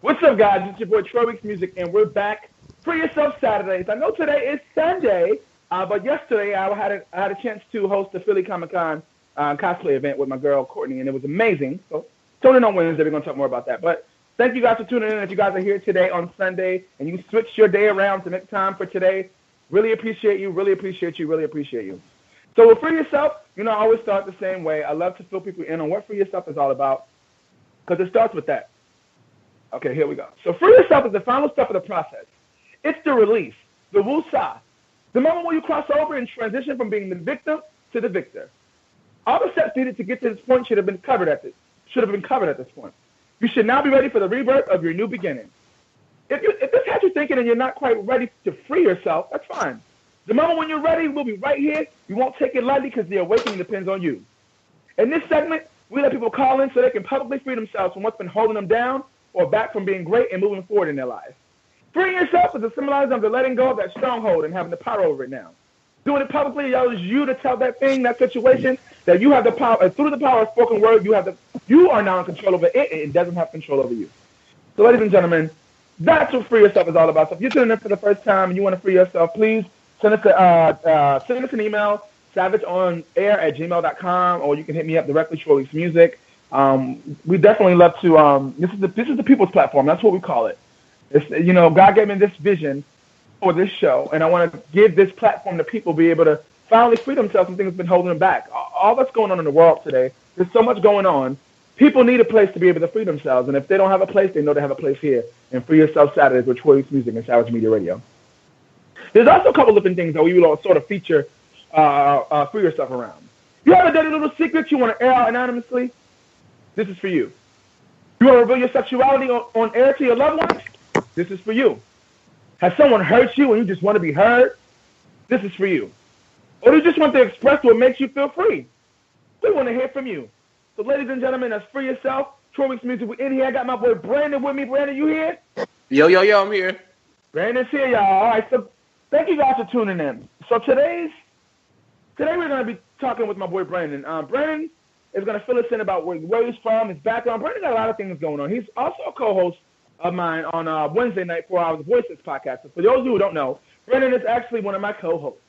What's up, guys? It's your boy Troy Weeks Music, and we're back. Free Yourself Saturdays. I know today is Sunday, but yesterday I had a chance to host the Philly Comic Con cosplay event with my girl Courtney, and it was amazing. So tune in on Wednesday. We're gonna talk more about that. But thank you guys for tuning in. If you guys are here today on Sunday and you switched your day around to make time for today, really appreciate you. Really appreciate you. Really appreciate you. So with Free Yourself, I always start the same way. I love to fill people in on what Free Yourself is all about, because it starts with that. Okay, here we go. So free yourself is the final step of the process. It's the release, the woosah, the moment where you cross over and transition from being the victim to the victor. All the steps needed to get to this point should have been covered at this point. You should now be ready for the rebirth of your new beginning. If this has you thinking and you're not quite ready to free yourself, that's fine. The moment when you're ready, we'll be right here. You won't take it lightly because the awakening depends on you. In this segment, we let people call in so they can publicly free themselves from what's been holding them down or back from being great and moving forward in their lives. Freeing yourself is a symbolism of the letting go of that stronghold and having the power over it now. Doing it publicly allows you to tell that thing, that situation, that you have the power, and through the power of spoken word, you are now in control over it, and it doesn't have control over you. So ladies and gentlemen, that's what Free Yourself is all about. So if you're tuning in for the first time and you want to free yourself, please send us an email, savageonair@gmail.com, or you can hit me up directly, Troy Weeks Music. We definitely love to. This is the people's platform. That's what we call it. It's, God gave me this vision for this show, and I want to give this platform to people be able to finally free themselves from things that's been holding them back. All that's going on in the world today. There's so much going on. People need a place to be able to free themselves, and if they don't have a place, they know they have a place here. And Free Yourself Saturdays with Troy Weeks Music and Savage Media Radio. There's also a couple different things that we will sort of feature Free Yourself around. You have a dirty little secret you want to air out anonymously? This is for you. You want to reveal your sexuality on air to your loved ones? This is for you. Has someone hurt you and you just want to be heard? This is for you. Or you just want to express what makes you feel free? We want to hear from you. So ladies and gentlemen, that's Free Yourself. Troy Weeks Music, we're in here. I got my boy Brandon with me. Brandon, you here? Yo, I'm here. Brandon's here, y'all. All right, so thank you guys for tuning in. So today we're going to be talking with my boy Brandon. Brandon is going to fill us in about where he's from, his background. Brandon got a lot of things going on. He's also a co-host of mine on Wednesday night 4 Hours Voices podcast. So for those who don't know, Brandon is actually one of my co-hosts.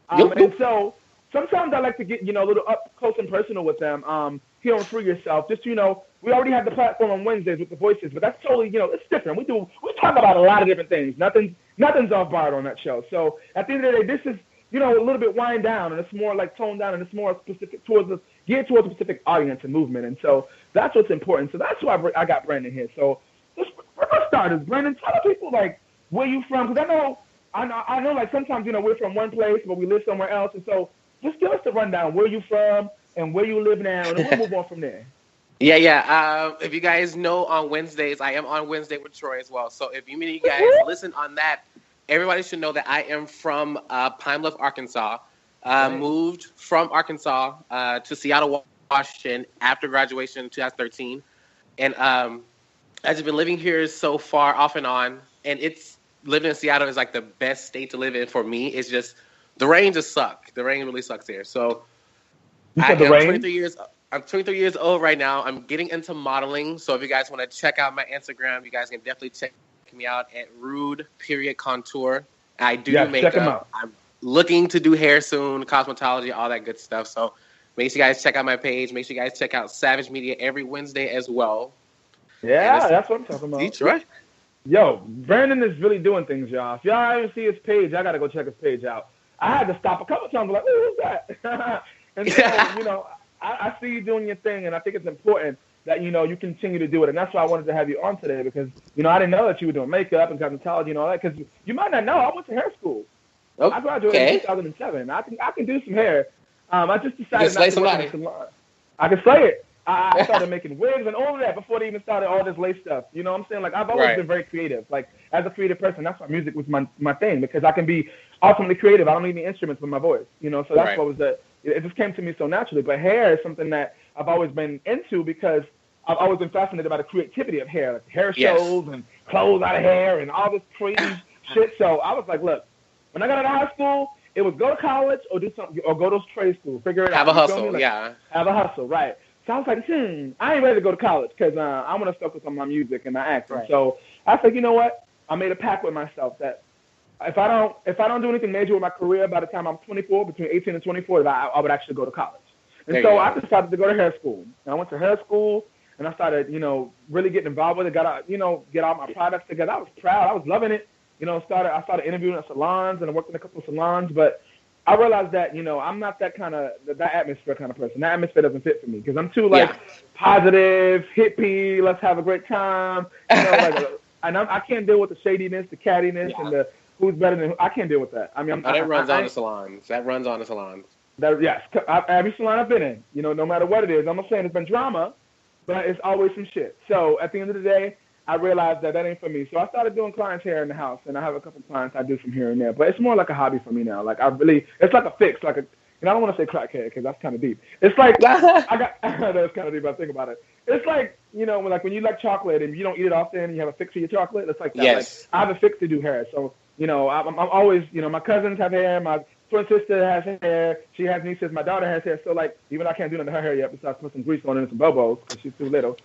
And so sometimes I like to get, a little up close and personal with them here on Free Yourself. Just, we already have the platform on Wednesdays with the voices, but that's totally, it's different. We talk about a lot of different things. Nothing's off guard on that show. So at the end of the day, this is, a little bit wind down, and it's more like toned down, and it's more specific geared towards a specific audience and movement. And so that's what's important. So that's why I got Brandon here. So for starters, Brandon, tell people like where you from, because I know like sometimes we're from one place but we live somewhere else, and so just give us the rundown where you from and where you live now, and then we'll move on from there. Yeah. If you guys know, on Wednesdays, I am on Wednesday with Troy as well. So if you guys listen on that, everybody should know that I am from Pine Bluff, Arkansas. Moved from Arkansas to Seattle, Washington after graduation in 2013. And I've just been living here so far off and on. And living in Seattle is like the best state to live in for me. It's just, the rain just sucks. The rain really sucks here. So I'm 23 years old right now. I'm getting into modeling. So if you guys want to check out my Instagram, you guys can definitely check me out at rude.contour. I do makeup. I'm looking to do hair soon, cosmetology, all that good stuff. So make sure you guys check out my page. Make sure you guys check out Savage Media every Wednesday as well. Yeah, that's what I'm talking about. Detroit. Yo, Brandon is really doing things, y'all. If y'all even see his page, I got to go check his page out. I had to stop a couple times, like, who's that? And so, I see you doing your thing, and I think it's important that, you continue to do it. And that's why I wanted to have you on today, because, I didn't know that you were doing makeup and cosmetology and all that, because you might not know, I went to hair school. I graduated in 2007. I can do some hair. I just decided not to work in a salon. I can slay it. I started making wigs and all of that before they even started all this lace stuff. You know what I'm saying? Like, I've always been very creative. Like, as a creative person, that's why music was my thing, because I can be ultimately creative. I don't need any instruments with my voice. So that's what was it just came to me so naturally. But hair is something that I've always been into, because I've always been fascinated by the creativity of hair, like hair shows and clothes out of hair and all this crazy shit. So I was like, look, when I got out of high school, it was go to college or do something, or go to trade school, figure it out. Have a hustle, Have a hustle, right. So I was like, I ain't ready to go to college because I want to focus on my music and my acting. Right. So I said, you know what? I made a pact with myself that if I don't do anything major with my career by the time I'm 24, between 18 and 24, that I would actually go to college. And so I decided to go to hair school. And I went to hair school and I started, really getting involved with it. Get all my products together. I was proud. I was loving it. I started interviewing at salons and I worked in a couple of salons, but I realized that, I'm not that atmosphere kind of person. That atmosphere doesn't fit for me because I'm too positive, hippie, let's have a great time. And I can't deal with the shadiness, the cattiness, and the who's better than who. I can't deal with that. I mean, that runs on the salons. Yes, every salon I've been in, no matter what it is, I'm not saying it's been drama, but it's always some shit. So at the end of the day, I realized that ain't for me. So I started doing clients here in the house, and I have a couple of clients I do from here and there. But it's more like a hobby for me now. Like it's like a fix, I don't want to say crackhead because that's kind of deep. It's like that's kind of deep. I think about it. It's like when you like chocolate and you don't eat it often, and you have a fix for your chocolate. It's like that. Yes. Like, I have a fix to do hair, so I'm always my cousins have hair, my twin sister has hair, she has nieces, my daughter has hair. So even though I can't do nothing to her hair yet, besides put some grease on it and some bobos because she's too little.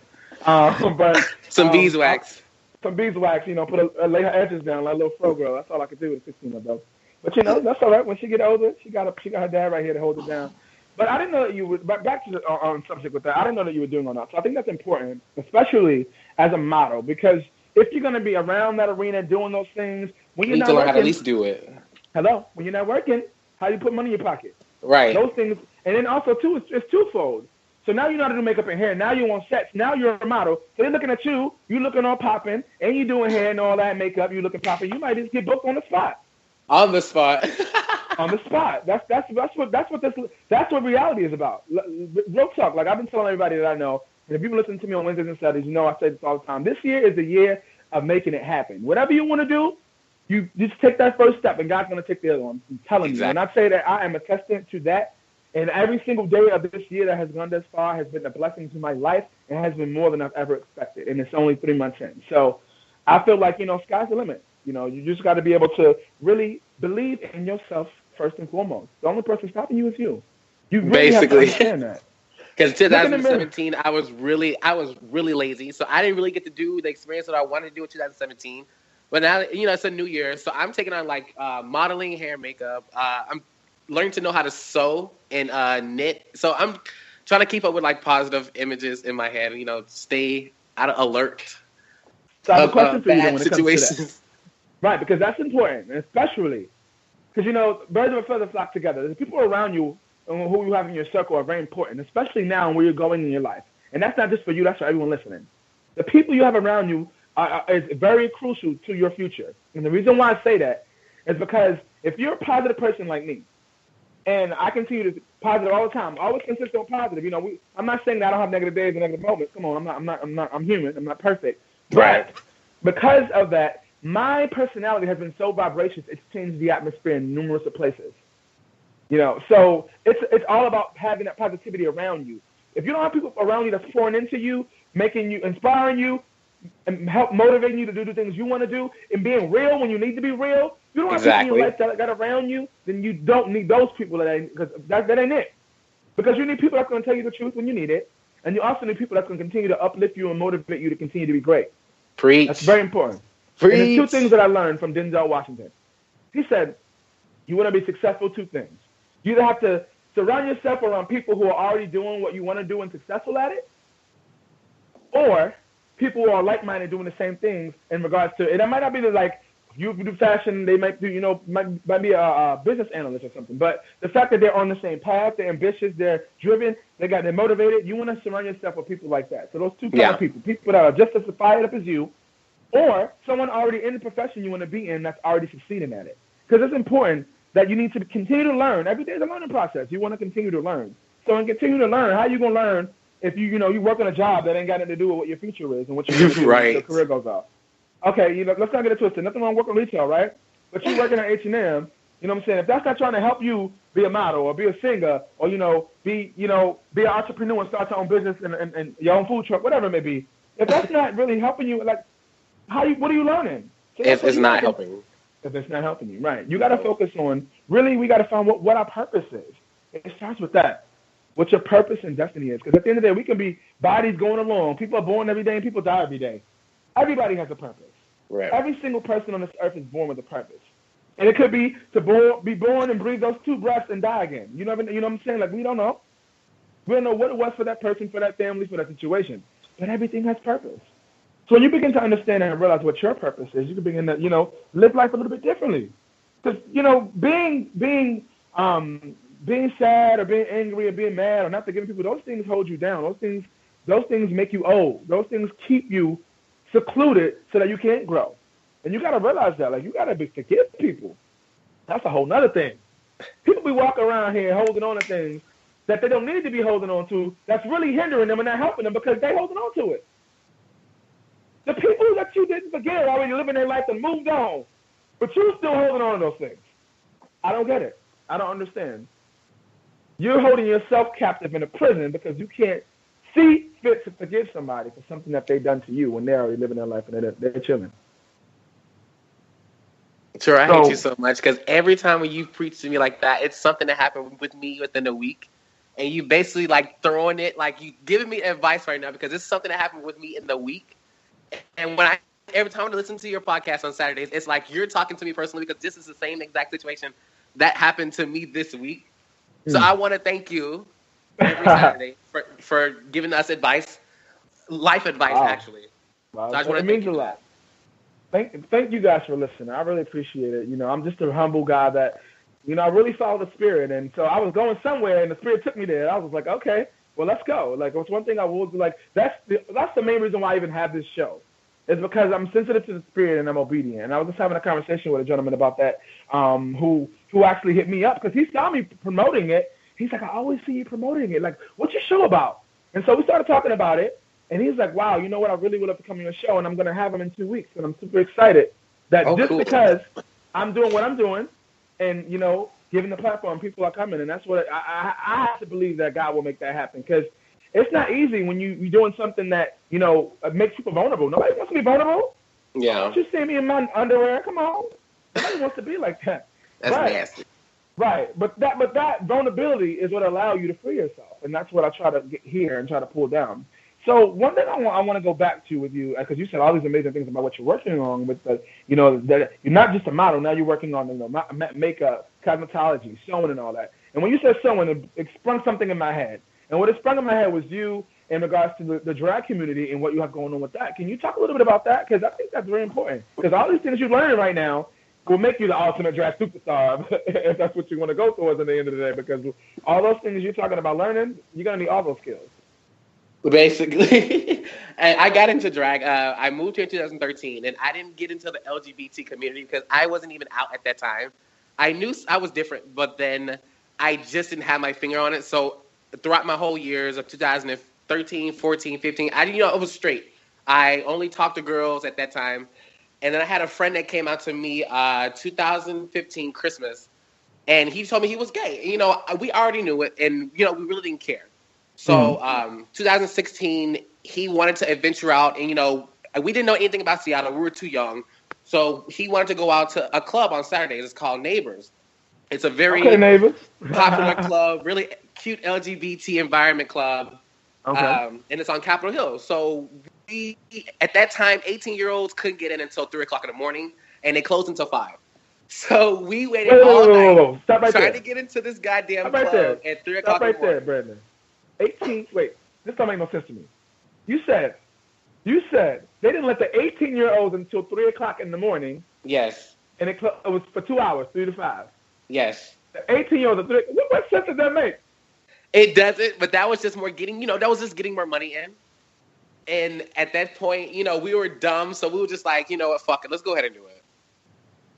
But some beeswax. Some beeswax, lay her edges down like a little fro girl. That's all I could do with a 16-year-old. But that's all right. When she get older, she got her dad right here to hold it down. But I didn't know that you would. Back to the on subject with that, I didn't know that you were doing all that. So I think that's important, especially as a model, because if you're going to be around that arena doing those things, when you're you need not to learn working, how to at least do it. Hello, when you're not working, how do you put money in your pocket? Right. Those things, and then also too, it's twofold. So now you know how to do makeup and hair. Now you're on sets. Now you're a model. So they're looking at you. You looking all popping, and you doing hair and all that makeup. You looking popping. You might just get booked on the spot. On the spot. On the spot. That's what reality is about. Real talk. Like I've been telling everybody that I know, and if people listen to me on Wednesdays and Saturdays, I say this all the time. This year is the year of making it happen. Whatever you want to do, you just take that first step, and God's going to take the other one. I'm telling you. And I say that I am a testament to that. And every single day of this year that has gone this far has been a blessing to my life and has been more than I've ever expected. And it's only 3 months in. So I feel like, sky's the limit. You just got to be able to really believe in yourself first and foremost. The only person stopping you is you. You really have to understand that. Because 2017, I was really lazy. So I didn't really get to do the experience that I wanted to do in 2017. But now, it's a new year. So I'm taking on modeling, hair, makeup. I'm learning to know how to sew and knit. So I'm trying to keep up with positive images in my head. Stay alert. So I have a question for you when it situations. comes to that. Right, because that's important, especially because birds of a feather flock together. The people around you and who you have in your circle are very important, especially now where you're going in your life. And that's not just for you; that's for everyone listening. The people you have around you is very crucial to your future. And the reason why I say that is because if you're a positive person like me, and I continue to be positive all the time, always consistent with positive. I'm not saying that I don't have negative days and negative moments. Come on, I'm human. I'm not perfect. Right. But because of that, my personality has been so vivacious, it's changed the atmosphere in numerous places. So it's all about having that positivity around you. If you don't have people around you that's pouring into you, making you, inspiring you, and help motivating you to do the things you want to do, and being real when you need to be real, you don't have people in your life that got around you, then you don't need those people because that ain't it. Because you need people that's going to tell you the truth when you need it, and you also need people that's going to continue to uplift you and motivate you to continue to be great. Preach. That's very important. Preach. And there's two things that I learned from Denzel Washington. He said, you want to be successful, two things. You either have to surround yourself around people who are already doing what you want to do and successful at it, or people who are like-minded doing the same things in regards to it. It might not be you do fashion, they might do, might be a business analyst or something. But the fact that they're on the same path, they're ambitious, they're driven, they're motivated, you want to surround yourself with people like that. So those two kind of people that are just as fired up as you, or someone already in the profession you want to be in that's already succeeding at it. Because it's important that you need to continue to learn. Every day is a learning process. You want to continue to learn. So and continue to learn. How you going to learn if you work on a job that ain't got nothing to do with what your future is and what you're going to do when your career goes off? Okay, let's not get it twisted. Nothing wrong with working retail, right? But you're working at H&M, you know what I'm saying? If that's not trying to help you be a model or be a singer or, be an entrepreneur and start your own business and your own food truck, whatever it may be, if that's not really helping you, what are you learning? So if it's not helping you. If it's not helping you, right. You got to focus on, really, we got to find what our purpose is. It starts with that. what your purpose and destiny is. Because at the end of the day, we can be bodies going along. People are born every day and people die every day. Everybody has a purpose. Right. Every single person on this earth is born with a purpose. And it could be to be born and breathe those 2 breaths and die again. You know what I'm saying? Like, we don't know. We don't know what it was for that person, for that family, for that situation. But everything has purpose. So when you begin to understand and realize what your purpose is, you can begin to, live life a little bit differently. Because, being sad or being angry or being mad or not forgiving people, those things hold you down. Those things make you old. Those things keep you secluded so that you can't grow. And you got to realize that. Like, you got to forgive people. That's a whole nother thing. People be walking around here holding on to things that they don't need to be holding on to, that's really hindering them and not helping them because they holding on to it. The people that you didn't forgive already living their life and moved on, but you still holding on to those things. I don't get it. I don't understand. You're holding yourself captive in a prison because you can't see fit to forgive somebody for something that they've done to you when they're already living their life and they're chilling. Sure, I hate you so much because every time when you preach to me like that, it's something that happened with me within a week. And you basically like throwing it, like you giving me advice right now because it's something that happened with me in the week. And every time I listen to your podcast on Saturdays, it's like you're talking to me personally because this is the same exact situation that happened to me this week. So I want to thank you every Saturday for giving us advice, life advice, actually. Wow. So I just want to means a lot. Thank you guys for listening. I really appreciate it. I'm just a humble guy that, I really follow the Spirit. And so I was going somewhere and the Spirit took me there. I was like, okay, well, let's go. Like, it's one thing I will do. Like, that's the main reason why I even have this show. It's because I'm sensitive to the Spirit and I'm obedient. And I was just having a conversation with a gentleman about that who actually hit me up because he saw me promoting it. He's like, I always see you promoting it. Like, what's your show about? And so we started talking about it. And he's like, wow, you know what? I really would love to come on your show, and I'm going to have him in 2 weeks. And I'm super excited that because I'm doing what I'm doing and, giving the platform, people are coming. And that's what I have to believe that God will make that happen because it's not easy when you're doing something that, makes people vulnerable. Nobody wants to be vulnerable. Yeah. Don't you see me in my underwear? Come on. Nobody wants to be like that. That's nasty. Right. But that vulnerability is what allows you to free yourself. And that's what I try to get here and try to pull down. So one thing I want to go back to with you, because you said all these amazing things about what you're working on with that you're not just a model. Now you're working on makeup, cosmetology, sewing, and all that. And when you said sewing, it sprung something in my head. And what it sprung in my head was you in regards to the drag community and what you have going on with that. Can you talk a little bit about that? Because I think that's very important. Because all these things you're learning right now will make you the ultimate drag superstar if that's what you want to go towards at the end of the day. Because all those things you're talking about learning, you're going to need all those skills. Basically, and I got into drag. I moved here in 2013, and I didn't get into the LGBT community because I wasn't even out at that time. I knew I was different, but then I just didn't have my finger on it. So throughout my whole years of 2013, 14, 15, it was straight. I only talked to girls at that time. And then I had a friend that came out to me 2015 Christmas, and he told me he was gay. We already knew it, and, we really didn't care. So 2016, he wanted to adventure out, and, we didn't know anything about Seattle. We were too young. So he wanted to go out to a club on Saturdays. It's called Neighbors. It's a very popular club, really cute LGBT environment club. Okay. And it's on Capitol Hill. So we, at that time, 18-year-olds couldn't get in until 3 o'clock in the morning, and they closed until 5. So we waited all night trying to get into this goddamn club at 3 o'clock in the morning. Stop right there, Brandon. 18. Wait, this don't make no sense to me. You said they didn't let the 18-year-olds until 3 o'clock in the morning. Yes. And it was for 2 hours, 3 to 5. Yes. The 18-year-olds. What sense does that make? It doesn't, but that was just more getting, that was just getting more money in. And at that point, we were dumb, so we were just like, what, fuck it, let's go ahead and do it.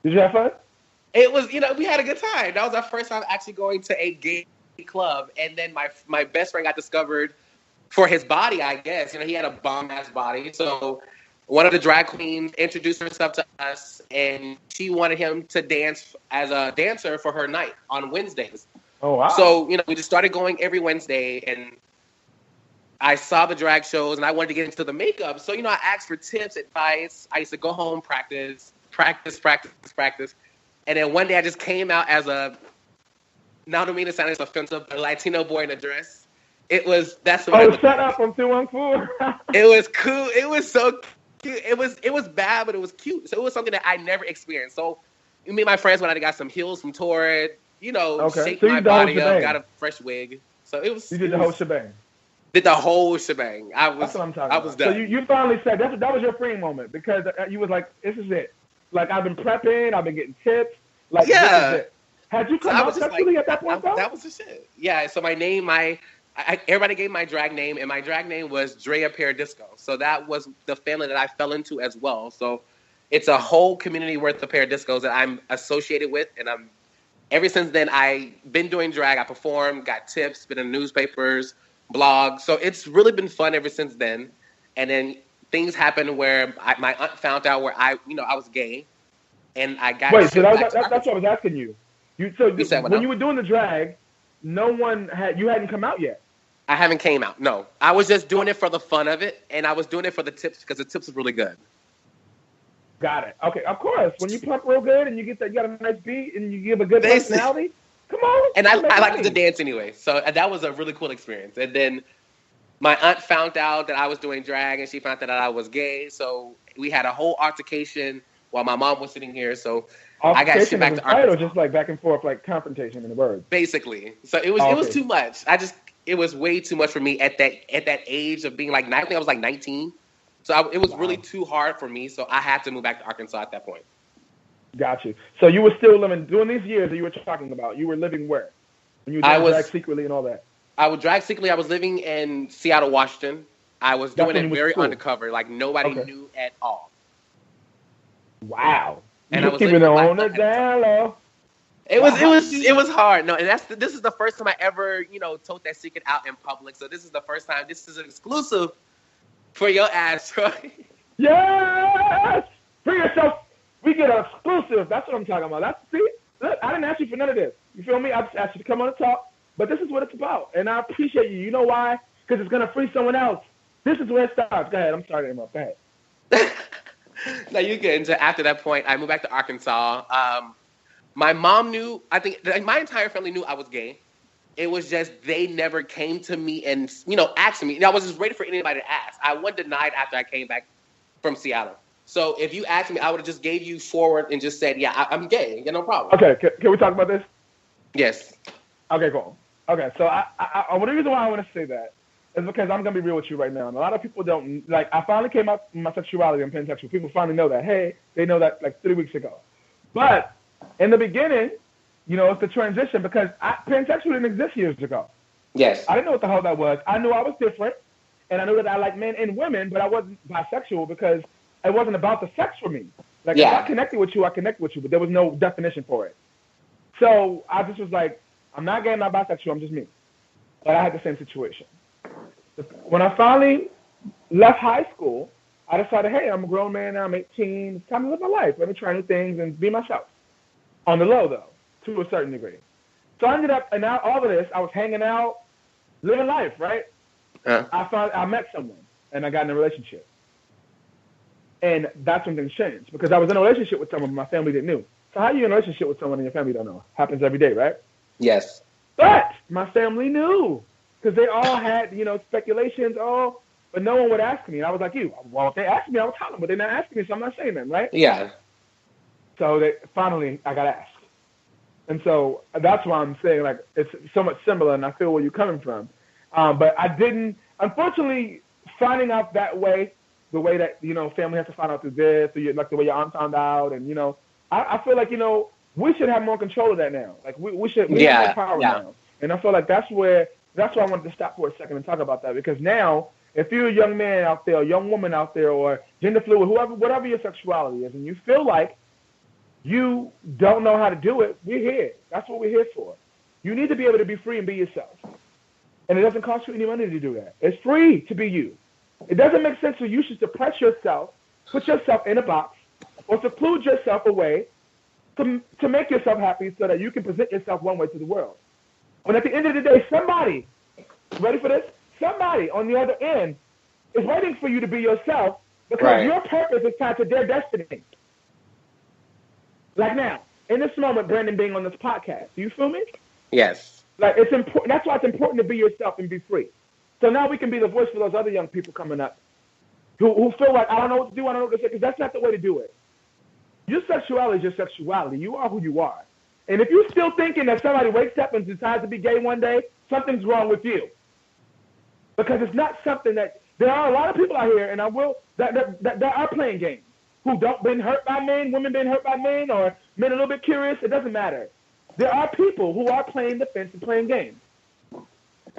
Did you have fun? It was, we had a good time. That was our first time actually going to a gay club, and then my best friend got discovered for his body, I guess. He had a bomb-ass body, so one of the drag queens introduced herself to us, and she wanted him to dance as a dancer for her night on Wednesdays. Oh, wow. So, we just started going every Wednesday, and I saw the drag shows, and I wanted to get into the makeup. So, I asked for tips, advice. I used to go home, practice. And then one day I just came out as now I don't mean to sound as offensive, but a Latino boy in a dress. That's the Oh, shut up! I'm too uncool. It was cool. It was so cute. It was bad, but it was cute. So it was something that I never experienced. So me and my friends went out and got some heels from Torrid. Shaped my body up, got a fresh wig. So it was. You did the whole shebang. Did the whole shebang. That's what I'm talking about. done. So you finally said that was your freeing moment because you was like, this is it. Like I've been prepping, I've been getting tips. Like this is it. Had you come out sexually at that point though? That was the shit. Yeah. So my name, everybody gave my drag name, and my drag name was Drea Paradisco. So that was the family that I fell into as well. So it's a whole community worth of Paradiscos that I'm associated with, and ever since then I've been doing drag. I performed, got tips, been in newspapers, blogs. So it's really been fun ever since then. And then things happened where my aunt found out where I was gay, and I got. Wait, so that's what I was asking you. When you were doing the drag, you hadn't come out yet. I haven't came out. No, I was just doing it for the fun of it, and I was doing it for the tips because the tips are really good. Got it. Okay, of course. When you pump real good and you got a nice beat and you give a good personality, come on. And I like to dance anyway, so that was a really cool experience. And then my aunt found out that I was doing drag, and she found out that I was gay. So we had a whole altercation while my mom was sitting here. So I got shit back to Arkansas. Or just like back and forth, like confrontation in the words. Basically. So it was too much. It was way too much for me at that age of being like, I think I was like 19. So it was really too hard for me. So I had to move back to Arkansas at that point. Got you. So you were still living, during these years that you were talking about, you were living where? When you were doing drag secretly and all that? I would drag secretly. I was living in Seattle, Washington. I was doing it very undercover. Like nobody knew at all. Wow. And I was keeping it on the down low. It was hard. No, and this is the first time I ever, told that secret out in public. So this is the first time. This is an exclusive for your ass, Troy. Yes! For yourself. We get an exclusive. That's what I'm talking about. Look, I didn't ask you for none of this. You feel me? I just asked you to come on and talk. But this is what it's about. And I appreciate you. You know why? Because it's going to free someone else. This is where it starts. Go ahead. I'm sorry to interrupt. Go ahead. No, you're good. And so after that point, I moved back to Arkansas. My mom knew, I think my entire family knew I was gay. It was just they never came to me and, asked me. And I was just ready for anybody to ask. I wasn't denied after I came back from Seattle. So if you asked me, I would have just gave you forward and just said, yeah, I'm gay. Yeah, no problem. Okay. Can we talk about this? Yes. Okay, cool. Okay, so the reason why I want to say that is because I'm going to be real with you right now. And a lot of people don't, I finally came out with my sexuality. I'm pansexual. People finally know that. Hey, they know that 3 weeks ago. But in the beginning, it's the transition because pansexual didn't exist years ago. Yes. I didn't know what the hell that was. I knew I was different, and I knew that I liked men and women, but I wasn't bisexual because it wasn't about the sex for me. If I connected with you, I connected with you, but there was no definition for it. So I just was like, I'm not gay, I'm not bisexual, I'm just me. But I had the same situation. When I finally left high school, I decided, hey, I'm a grown man now, I'm 18, it's time to live my life. Let me try new things and be myself. On the low, though, to a certain degree. So I ended up, and now all of this, I was hanging out, living life, right? I met someone, and I got in a relationship. And that's when things changed, because I was in a relationship with someone my family didn't know. So how are you in a relationship with someone and your family don't know? Happens every day, right? Yes. But my family knew, because they all had, speculations, but no one would ask me. And I was like, well, if they asked me, I would tell them, but they're not asking me, so I'm not saying them, right? Yeah. So finally, I got asked. And so that's why I'm saying, it's somewhat similar, and I feel where you're coming from. But I didn't, unfortunately, finding out that way, the way that, family has to find out through this, or the way your aunt found out, and, I feel like, we should have more control of that now. We should have more power now. And I feel like that's why I wanted to stop for a second and talk about that, because now, if you're a young man out there, a young woman out there, or gender fluid, whatever your sexuality is, and you feel like you don't know how to do it, we're here. That's what we're here for. You need to be able to be free and be yourself. And it doesn't cost you any money to do that. It's free to be you. It doesn't make sense for you to suppress yourself, put yourself in a box, or seclude yourself away to make yourself happy so that you can present yourself one way to the world. When at the end of the day, somebody, ready for this? Somebody on the other end is waiting for you to be yourself because your purpose is tied to their destiny. Like now, in this moment, Brandon being on this podcast, do you feel me? Yes. It's important. That's why it's important to be yourself and be free. So now we can be the voice for those other young people coming up who feel like, I don't know what to do, I don't know what to say, because that's not the way to do it. Your sexuality is your sexuality. You are who you are. And if you're still thinking that somebody wakes up and decides to be gay one day, something's wrong with you. Because it's not something that, there are a lot of people out here, and that are playing games, who don't been hurt by men, women been hurt by men, or men a little bit curious. It doesn't matter. There are people who are playing the fence and playing games,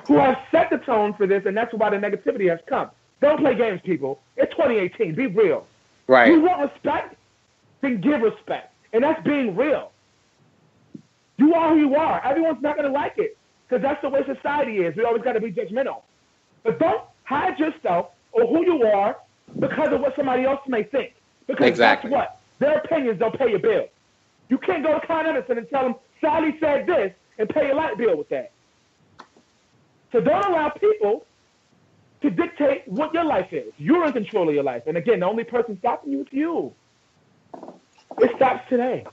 who have set the tone for this, and that's why the negativity has come. Don't play games, people. It's 2018. Be real. Right. You want respect? Then give respect. And that's being real. You are who you are. Everyone's not going to like it, because that's the way society is. We always got to be judgmental. But don't hide yourself or who you are because of what somebody else may think. Because exactly. Guess what? Their opinions don't pay your bill. You can't go to Con Edison and tell them, Sally said this, and pay your light bill with that. So don't allow people to dictate what your life is. You're in control of your life. And again, the only person stopping you is you. It stops today.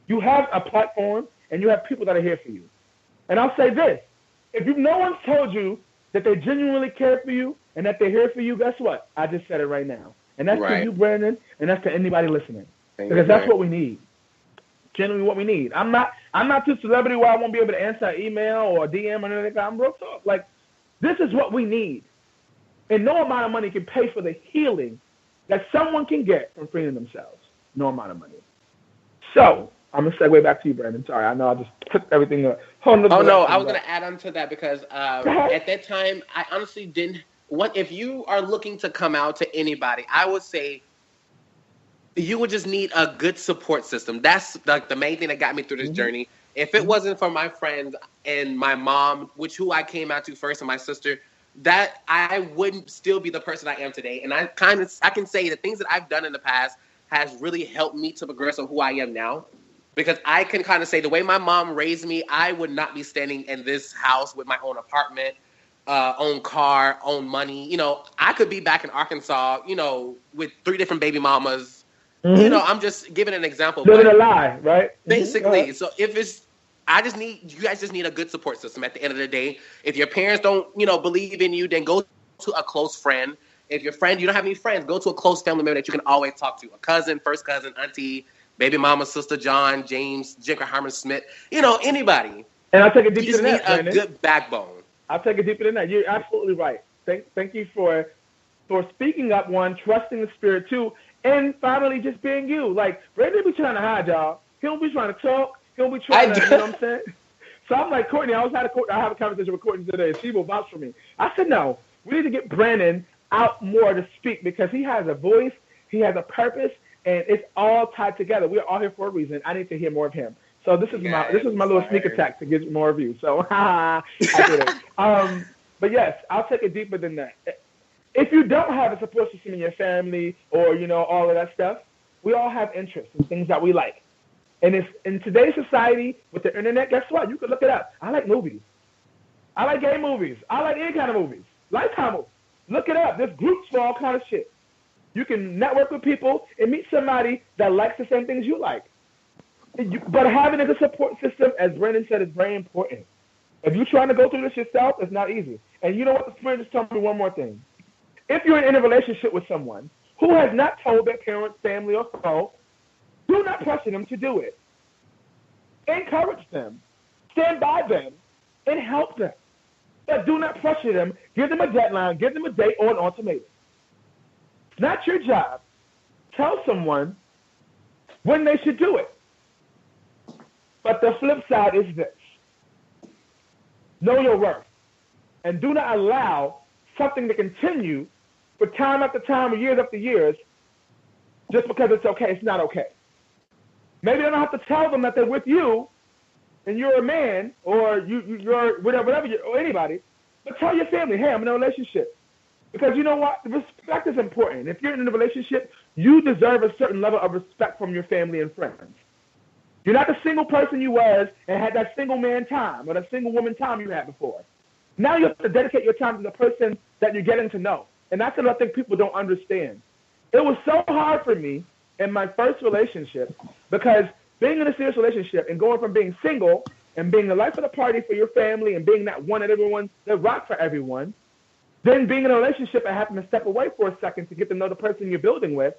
You have a platform, and you have people that are here for you. And I'll say this. If no one's told you that they genuinely care for you and that they're here for you, guess what? I just said it right now. And that's to you, Brandon, and that's to anybody listening. Because that's what we need. Genuinely what we need. I'm not too celebrity where I won't be able to answer an email or a DM or anything like that. I'm real talk. Like, this is what we need. And no amount of money can pay for the healing that someone can get from freeing themselves. No amount of money. So, I'm going to segue back to you, Brandon. Sorry, I know I just took everything. I was going to add on to that because at that time, I honestly didn't. If you are looking to come out to anybody, I would say you would just need a good support system. That's like the main thing that got me through this journey. If it wasn't for my friends and my mom, who I came out to first, and my sister, that I wouldn't still be the person I am today. And I can say the things that I've done in the past has really helped me to progress on who I am now. Because I can kind of say the way my mom raised me, I would not be standing in this house with my own apartment, own car, own money. You know, I could be back in Arkansas, with 3 different baby mamas. Mm-hmm. I'm just giving an example. Living a lie, right? Basically. Mm-hmm. So you guys just need a good support system at the end of the day. If your parents don't, believe in you, then go to a close friend. If your friend, you don't have any friends, go to a close family member that you can always talk to. A cousin, first cousin, auntie, baby mama, sister, John, James, Jenker, Harmon Smith, anybody. And I'll take it deeper than that, Brandon. A good backbone. I'll take it deeper than that. You're absolutely right. Thank you for speaking up, one, trusting the spirit, two, and finally just being you. Like, Brandon be trying to hide, y'all. He don't be trying to talk. He don't be trying to, you know what I'm saying? So I'm like, Courtney, I have a conversation with Courtney today. She will vouch for me. I said, no, we need to get Brandon out more to speak because he has a voice, he has a purpose, and it's all tied together. We're all here for a reason. I need to hear more of him. So this is my little sneak attack to get more of you. So I did it. But yes, I'll take it deeper than that. If you don't have a support system in your family or all of that stuff, we all have interests and things that we like. And if in today's society with the internet, guess what? You can look it up. I like movies. I like gay movies. I like any kind of movies. Lifetime movies. Look it up. There's groups for all kind of shit. You can network with people and meet somebody that likes the same things you like. But having a good support system, as Brandon said, is very important. If you're trying to go through this yourself, it's not easy. And you know what? The Spirit just told me one more thing. If you're in a relationship with someone who has not told their parents, family, or so, do not pressure them to do it. Encourage them. Stand by them and help them. But do not pressure them. Give them a deadline. Give them a date or an ultimatum. It's not your job. Tell someone when they should do it. But the flip side is this. Know your worth. And do not allow something to continue for time after time or years after years just because it's okay. It's not okay. Maybe they don't have to tell them that they're with you and you're a man or you're whatever or anybody, but tell your family, hey, I'm in a relationship. Because you know what? Respect is important. If you're in a relationship, you deserve a certain level of respect from your family and friends. You're not the single person you was and had that single man time or that single woman time you had before. Now you have to dedicate your time to the person that you're getting to know. And that's what I think people don't understand. It was so hard for me in my first relationship because being in a serious relationship and going from being single and being the life of the party for your family and being that one that rock for everyone, Then being in a relationship and having to step away for a second to get to know the person you're building with,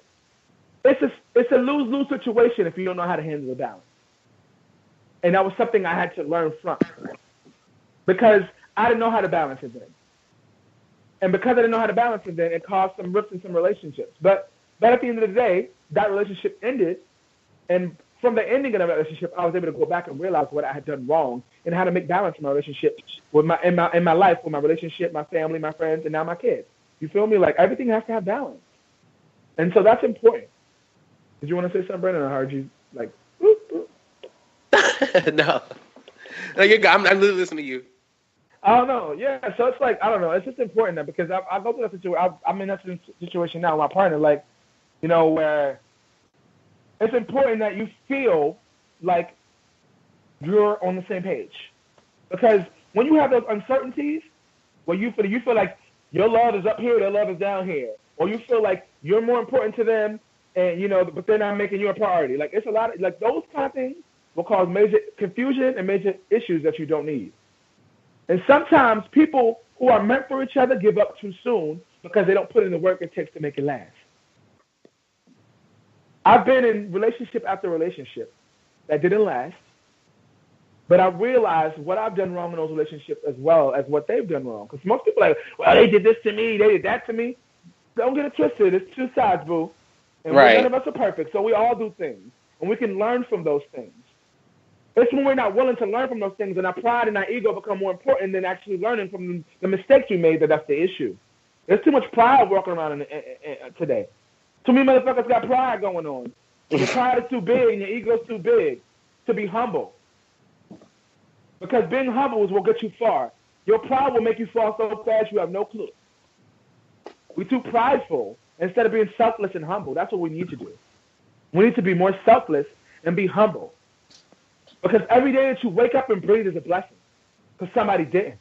it's a lose-lose situation if you don't know how to handle the balance. And that was something I had to learn from, because I didn't know how to balance it then. And because I didn't know how to balance it then, it caused some rifts in some relationships. But at the end of the day, that relationship ended, and from the ending of the relationship, I was able to go back and realize what I had done wrong and how to make balance in my relationship with in my life, with my relationship, my family, my friends, and now my kids. You feel me? Like, everything has to have balance. And so that's important. Did you want to say something, Brandon? I heard you like, whoop, whoop. No, you're good. I'm literally listening to you. I don't know. Yeah, so it's like, I don't know. It's just important that, because I go through that situation. I'm in that situation now with my partner, like, you know, where it's important that you feel like you're on the same page. Because when you have those uncertainties, where you feel like your love is up here, their love is down here, or you feel like you're more important to them, and, you know, but they're not making you a priority. Like, it's a lot of, like, those kind of things will cause major confusion and major issues that you don't need. And sometimes people who are meant for each other give up too soon because they don't put in the work it takes to make it last. I've been in relationship after relationship that didn't last, but I realized what I've done wrong in those relationships as well as what they've done wrong. Because most people are like, well, they did this to me, they did that to me. Don't get it twisted. It's two sides, boo. And none of us are perfect, so we all do things. And we can learn from those things. It's when we're not willing to learn from those things and our pride and our ego become more important than actually learning from the mistakes we made that's the issue. There's too much pride walking around today. Too many motherfuckers got pride going on. Your pride is too big and your ego is too big to be humble. Because being humble is what gets you far. Your pride will make you fall so fast you have no clue. We're too prideful instead of being selfless and humble. That's what we need to do. We need to be more selfless and be humble. Because every day that you wake up and breathe is a blessing. Because somebody didn't.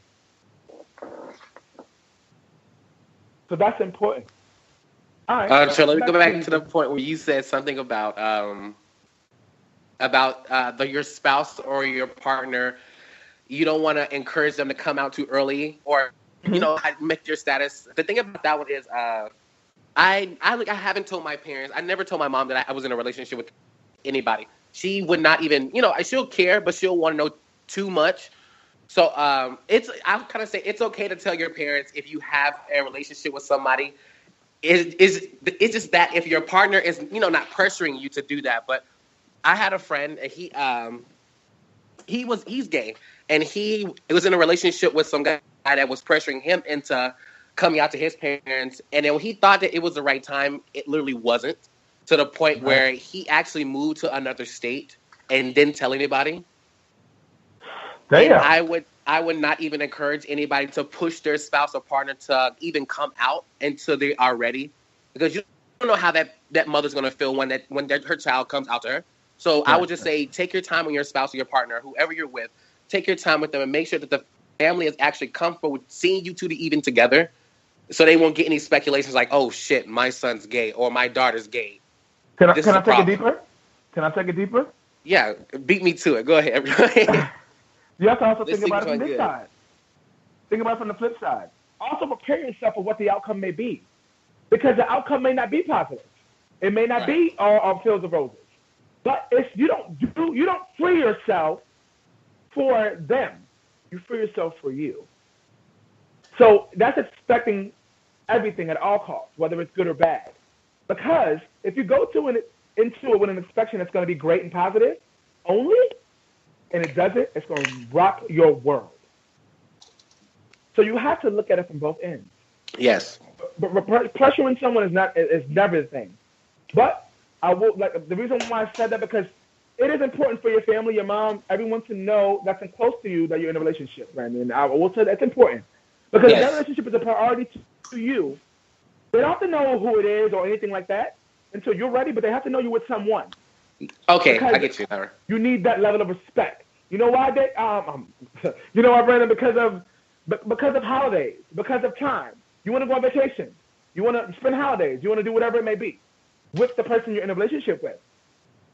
So that's important. All right. So let me go back to the point where you said something about your spouse or your partner. You don't want to encourage them to come out too early, or make your status. The thing about that one is, I haven't told my parents. I never told my mom that I was in a relationship with anybody. She would not even, she'll care, but she'll want to know too much. So I kind of say it's okay to tell your parents if you have a relationship with somebody. It's just that if your partner is, not pressuring you to do that. But I had a friend, and he's gay, and he was in a relationship with some guy that was pressuring him into coming out to his parents. And then when he thought that it was the right time, it literally wasn't. To the point where he actually moved to another state and didn't tell anybody. Damn. And I would not even encourage anybody to push their spouse or partner to even come out until they are ready, because you don't know how that mother's going to feel when her child comes out to her. So right. I would just say, take your time with your spouse or your partner, whoever you're with. Take your time with them and make sure that the family is actually comfortable with seeing you two even together, so they won't get any speculations like, oh shit, my son's gay or my daughter's gay. Can I take it deeper? Can I take it deeper? Yeah, beat me to it. Go ahead. You have to also think about it from this side. Think about it from the flip side. Also prepare yourself for what the outcome may be, because the outcome may not be positive. It may not be all fields of roses. But if you don't free yourself for them. You free yourself for you. So that's expecting everything at all costs, whether it's good or bad. Because if you go into it with an expectation that's going to be great and positive only, and it doesn't, it's going to rock your world. So you have to look at it from both ends. Yes. But pressuring someone is never the thing. But I will the reason why I said that, because it is important for your family, your mom, everyone to know that's close to you that you're in a relationship, Brandon. I will say that's important, because that relationship is a priority to you. They don't have to know who it is or anything like that until you're ready, but they have to know you're with someone. Okay, because I get you, Larry. You need that level of respect. You know why? You know why, Brandon? Because of holidays, because of time. You want to go on vacation. You want to spend holidays. You want to do whatever it may be with the person you're in a relationship with.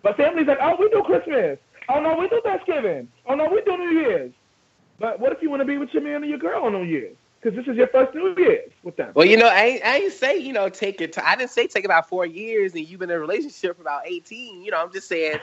But family's like, oh, we do Christmas. Oh, no, we do Thanksgiving. Oh, no, we do New Year's. But what if you want to be with your man or your girl on New Year's? because this is your first New Year's with them. Well, I ain't say, take your time. I didn't say take about 4 years and you've been in a relationship for about 18. I'm just saying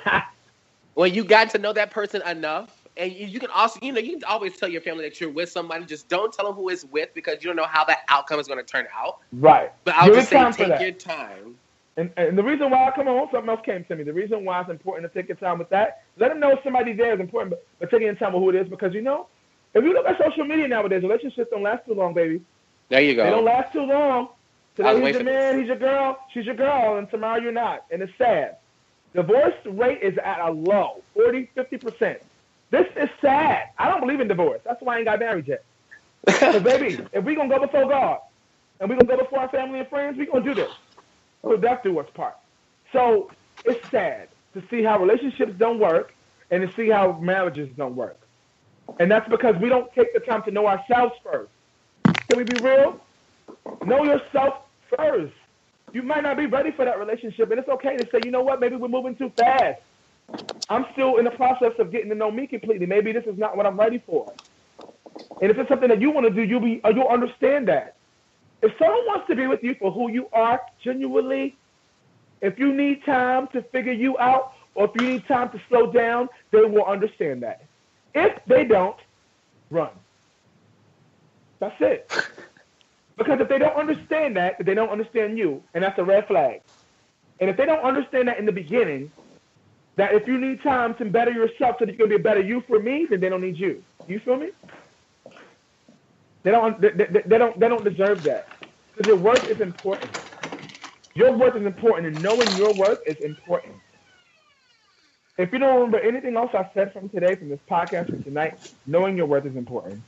when you got to know that person enough, and you can also, you can always tell your family that you're with somebody. Just don't tell them who it's with because you don't know how that outcome is going to turn out. Right. But I'll just say take your time. And the reason why, come on, something else came to me. The reason why it's important to take your time with that, let them know if somebody there is important, but taking your time with who it is, because, if you look at social media nowadays, relationships don't last too long, baby. There you go. They don't last too long. Today he's your man, he's your girl, she's your girl, and tomorrow you're not. And it's sad. Divorce rate is at a low, 40, 50%. This is sad. I don't believe in divorce. That's why I ain't got married yet. So, baby, if we going to go before God, and we going to go before our family and friends, we going to do this. We'll definitely do what's part. So it's sad to see how relationships don't work and to see how marriages don't work. And that's because we don't take the time to know ourselves first. Can we be real? Know yourself first. You might not be ready for that relationship, and it's okay to say, you know what, maybe we're moving too fast. I'm still in the process of getting to know me completely. Maybe this is not what I'm ready for. And if it's something that you want to do, you'll understand that. If someone wants to be with you for who you are genuinely, if you need time to figure you out, or if you need time to slow down, they will understand that. If they don't, run. That's it. Because if they don't understand that, they don't understand you, and that's a red flag. And if they don't understand that in the beginning, that if you need time to better yourself so that you can be a better you for me, then they don't need you. You feel me? They don't deserve that. Because your worth is important. Your worth is important, and knowing your worth is important. If you don't remember anything else I said from today, from this podcast, from tonight, knowing your worth is important.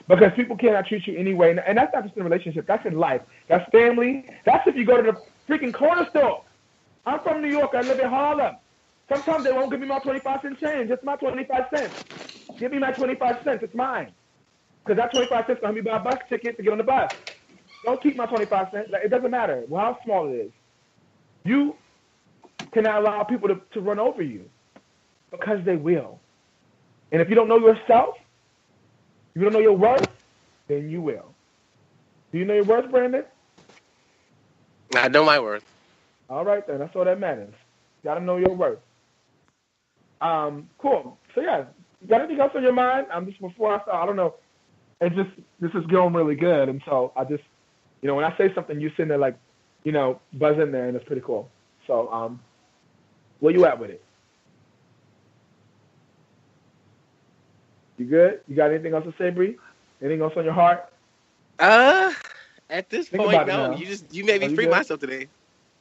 Because people cannot treat you anyway, and that's not just in a relationship, that's in life. That's family. That's if you go to the freaking corner store. I'm from New York. I live in Harlem. Sometimes they won't give me my 25-cent change. It's my 25 cents. Give me my 25 cents. It's mine. Because that 25 cents is going to help me buy a bus ticket to get on the bus. Don't keep my 25 cents. It doesn't matter how small it is. You cannot allow people to run over you because they will. And if you don't know yourself, if you don't know your worth, then you will. Do you know your worth, Brandon? I know my worth. All right, then. That's all that matters. You got to know your worth. Cool. So, yeah. You got anything else on your mind? Before I start, I don't know. This is going really good. And so I just, when I say something, you sitting there like, buzz in there, and it's pretty cool. So, where you at with it? You good? You got anything else to say, Bree? Anything else on your heart? At this point, no. You made me free myself today.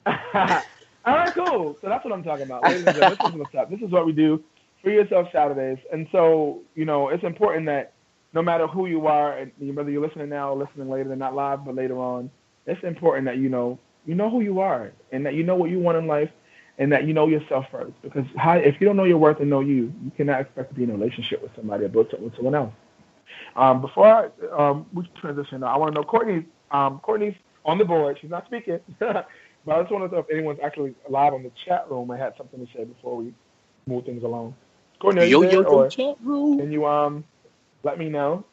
All right, cool. So that's what I'm talking about. Ladies and gentlemen, this is what's up. This is what we do. Free Yourself Saturdays. And so, it's important that no matter who you are, and whether you're listening now or listening later, and not live, but later on, it's important that you know who you are, and that you know what you want in life, and that you know yourself first. Because if you don't know your worth and know you cannot expect to be in a relationship with somebody or build something with someone else. Before we transition, I want to know Courtney's on the board. She's not speaking, but I just want to know if anyone's actually live on the chat room and had something to say before we move things along. Courtney, are you there, or chat room. Can you let me know?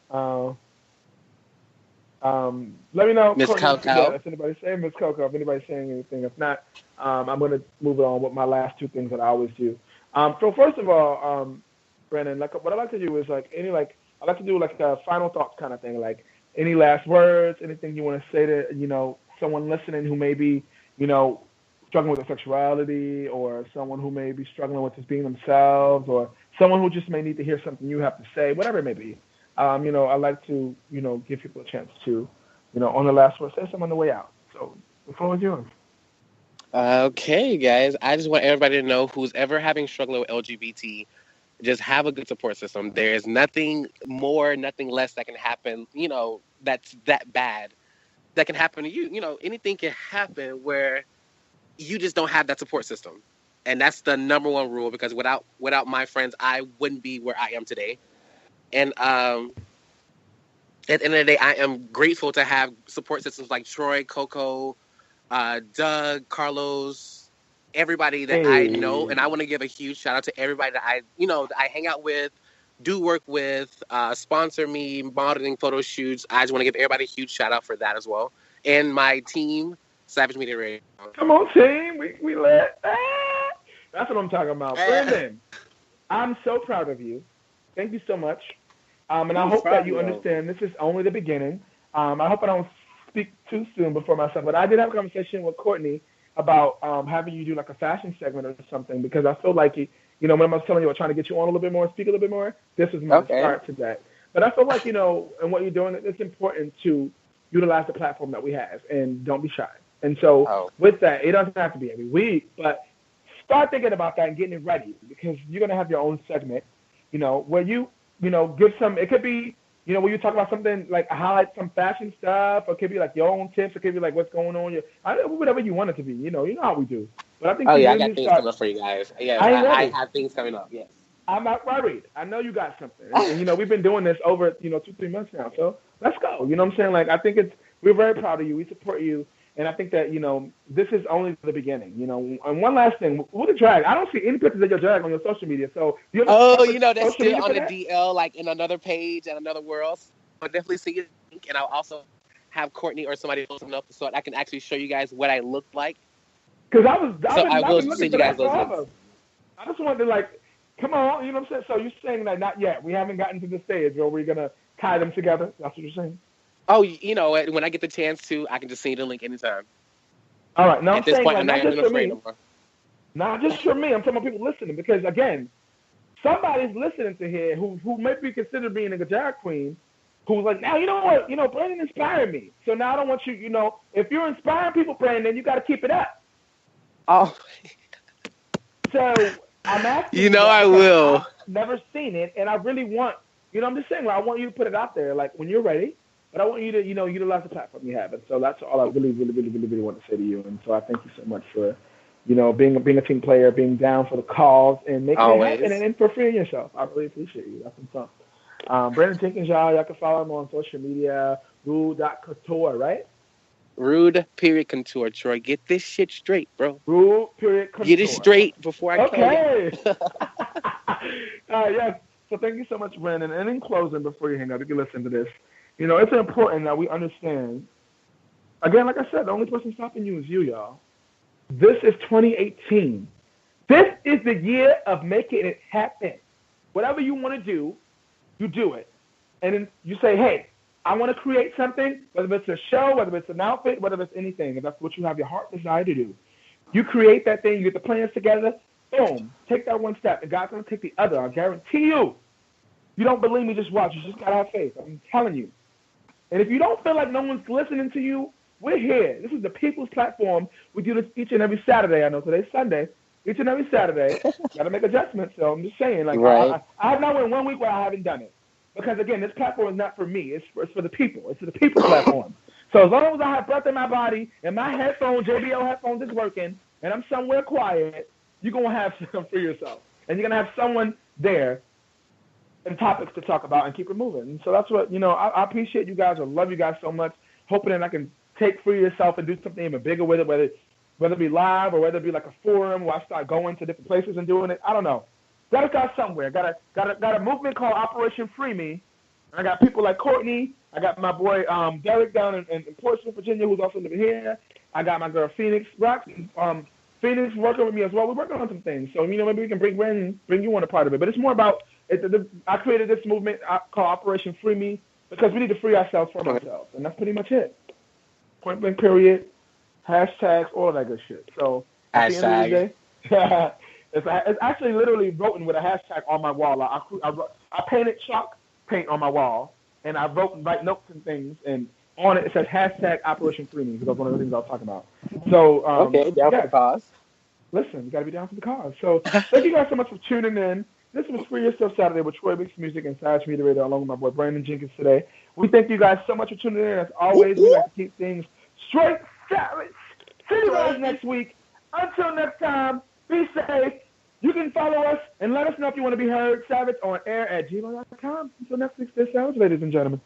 Let me know, Miss Coco. If anybody's saying Miss Coco, if anybody's saying anything. If not, I'm going to move it on with my last two things that I always do. So first of all, Brandon, what I like to do is I like to do a final thoughts kind of thing, like any last words, anything you want to say to someone listening who may be struggling with their sexuality, or someone who may be struggling with just being themselves, or someone who just may need to hear something you have to say, whatever it may be. I like to, give people a chance to, on the last word, say something on the way out. So the floor is yours. Okay, guys. I just want everybody to know who's ever having struggling with LGBT, just have a good support system. There is nothing more, nothing less that can happen, that's that bad. That can happen to you. Anything can happen where you just don't have that support system. And that's the number one rule, because without my friends, I wouldn't be where I am today. And at the end of the day, I am grateful to have support systems like Troy, Coco, Doug, Carlos, everybody that I know. And I want to give a huge shout out to everybody that I hang out with, do work with, sponsor me, modeling photo shoots. I just want to give everybody a huge shout out for that as well. And my team, Savage Media Radio. Come on, team. We lit. That's what I'm talking about. Brandon, I'm so proud of you. Thank you so much. And I hope that you understand this is only the beginning. I hope I don't speak too soon before myself, but I did have a conversation with Courtney about having you do like a fashion segment or something, because I feel like, when I was telling you I was trying to get you on a little bit more, speak a little bit more, this is my start to that. But I feel like, and what you're doing, it's important to utilize the platform that we have and don't be shy. And so with that, it doesn't have to be every week, but start thinking about that and getting it ready, because you're going to have your own segment, where you, give some, it could be, when you talk about something like highlight some fashion stuff, or it could be like your own tips, it could be like what's going on, whatever you want it to be, you know how we do. But I think I got things coming up for you guys. Yeah, I have things coming up, yes. I'm not worried. I know you got something. And, we've been doing this over, 2-3 months now, so let's go. You know what I'm saying? Like, I think we're very proud of you. We support you. And I think that, this is only the beginning, And one last thing, with the drag, I don't see any pictures of your drag on your social media. So, that's still on the DL, like in another page and another world. So I'll definitely see it. And I'll also have Courtney or somebody post them up so I can actually show you guys what I look like. Because I will send you guys those links. I just wanted to, come on, you know what I'm saying? So you're saying that not yet. We haven't gotten to the stage where we're going to tie them together. That's what you're saying? Oh, when I get the chance to, I can just send you the link anytime. All right. Now, at this point, I'm not even afraid no more. Not just for me. I'm talking about people listening, because, again, somebody's listening to here who may be considered being a drag queen, who's like, now, you know what? Brandon inspired me. So now I don't want you, if you're inspiring people, Brandon, you got to keep it up. Oh. So I'm asking I will. I've never seen it, and I really want, I'm just saying, I want you to put it out there, when you're ready. But I want you to, utilize the platform you have. And so that's all I really, really, really, really, really want to say to you. And so I thank you so much for, being a team player, being down for the cause, and making it happen, and for freeing yourself. I really appreciate you. That's what's up. Brandon Jenkins, y'all can follow him on social media, rude.couture, right? Rude.couture, Troy. Get this shit straight, bro. Rude.couture. Get it straight before I kill you. Yes. So thank you so much, Brandon. And in closing, before you hang up, you can listen to this. It's important that we understand, again, like I said, the only person stopping you is you, y'all. This is 2018. This is the year of making it happen. Whatever you want to do, you do it. And then you say, hey, I want to create something, whether it's a show, whether it's an outfit, whether it's anything, if that's what you have your heart desire to do. You create that thing, you get the plans together, boom, take that one step, and God's going to take the other. I guarantee you. You don't believe me, just watch. You just got to have faith. I'm telling you. And if you don't feel like no one's listening to you, we're here. This is the People's Platform. We do this each and every Saturday. I know today's Sunday. Each and every Saturday. Got to make adjustments. So I'm just saying, right. I have not went 1 week where I haven't done it. Because, again, this platform is not for me. It's for the people. It's for the People's Platform. So as long as I have breath in my body and my headphones, JBL headphones is working, and I'm somewhere quiet, you're going to have something for yourself. And you're going to have someone there and topics to talk about and keep it moving. And so that's what, I appreciate you guys. I love you guys so much. Hoping that I can take Free Yourself and do something even bigger with it, whether it be live or whether it be like a forum where I start going to different places and doing it. I don't know. Gotta start somewhere. Got a movement called Operation Free Me. I got people like Courtney. I got my boy Derek down in Portsmouth, Virginia, who's also living here. I got my girl Phoenix Rock. Phoenix working with me as well. We're working on some things. So, maybe we can bring you on a part of it. But it's more about, I created this movement called Operation Free Me because we need to free ourselves from ourselves. And that's pretty much it. Point blank period. Hashtags, all of that good shit. So, at the end of the day, it's actually literally written with a hashtag on my wall. I painted chalk paint on my wall, and I wrote and write notes and things, and on it says hashtag Operation Free Me, because that's one of the things I was talking about. So, down for the cause. Listen, you got to be down for the cause. So, thank you guys so much for tuning in. This was Free Yourself Saturday with Troy Mix Music and Savage Media Radio, along with my boy Brandon Jenkins today. We thank you guys so much for tuning in. As always, we like to keep things straight, savage. See you guys next week. Until next time, be safe. You can follow us and let us know if you want to be heard, Savage, on air at gmail.com. Until next week, stay savage, ladies and gentlemen.